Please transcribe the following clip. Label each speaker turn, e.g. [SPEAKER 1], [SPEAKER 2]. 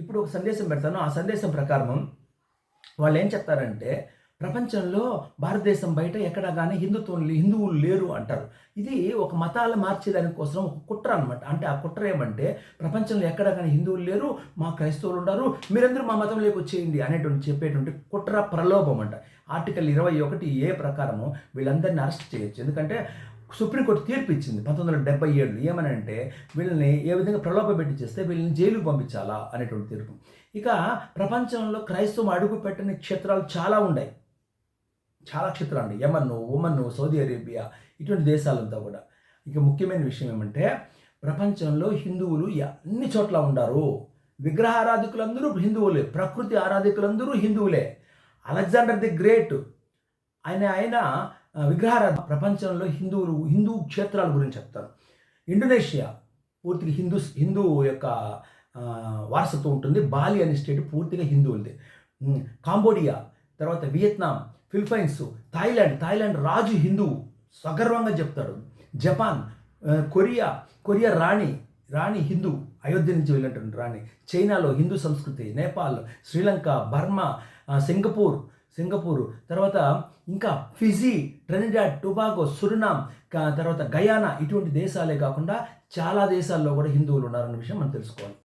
[SPEAKER 1] ఇప్పుడు ఒక సందేశం పెడతాను. ఆ సందేశం ప్రకారం వాళ్ళేం చెప్తారంటే, ప్రపంచంలో భారతదేశం బయట ఎక్కడ గాని హిందువులు లేరు అంటారు. ఇది ఒక మతాలు మార్చేదాని కోసం ఒక కుట్ర అనమాట. అంటే ఆ కుట్ర ఏమంటే, ప్రపంచంలో ఎక్కడ గాని హిందువులు లేరు, మా క్రైస్తవులు ఉన్నారు, మీరందరూ మా మతంలోకి వచ్చేయండి అనేటువంటి చెప్పేటువంటి కుట్ర ప్రలోభం అంట. ఆర్టికల్ 21 ప్రకారము వీళ్ళందరిని అరెస్ట్ చేయొచ్చు. ఎందుకంటే సుప్రీంకోర్టు తీర్పు ఇచ్చింది 1977 ఏమనంటే వీళ్ళని ఏ విధంగా ప్రలోభపెట్టి చేస్తే వీళ్ళని జైలుకు పంపించాలా అనేటువంటి తీర్పు. ఇక ప్రపంచంలో క్రైస్తవం అడుగు పెట్టని క్షేత్రాలు చాలా ఉన్నాయి. చాలా క్షేత్రాలు యమన్, ఒమన్, సౌదీ అరేబియా ఇటువంటి దేశాలంతా కూడా. ఇక ముఖ్యమైన విషయం ఏమంటే ప్రపంచంలో హిందువులు అన్ని చోట్ల ఉండారు. విగ్రహారాధికులందరూ హిందువులే, ప్రకృతి ఆరాధికులందరూ హిందువులే. అలెగ్జాండర్ ది గ్రేట్ ఆయన విగ్రహారాధన ప్రపంచంలో హిందూ క్షేత్రాల గురించి చెప్తారు. ఇండోనేషియా పూర్తిగా హిందూ యొక్క వారసత్వం ఉంటుంది. బాలి అనే స్టేట్ పూర్తిగా హిందువులది. కాంబోడియా, తర్వాత వియత్నాం, ఫిలిప్పైన్స్, థాయిలాండ్ రాజు హిందువు సగర్వంగా చెప్తాడు. జపాన్, కొరియా రాణి హిందూ, అయోధ్య నుంచి వెళ్ళినటువంటి రాణి. చైనాలో హిందూ సంస్కృతి, నేపాల్, శ్రీలంక, బర్మా, సింగపూర్, తర్వాత ఇంకా ఫిజీ, ట్రినిడాడ్ టొబాగో, సురినామ్, తర్వాత గయానా ఇటువంటి దేశాలే కాకుండా చాలా దేశాల్లో కూడా హిందువులు ఉన్నారన్న విషయం మనం తెలుసుకోవాలి.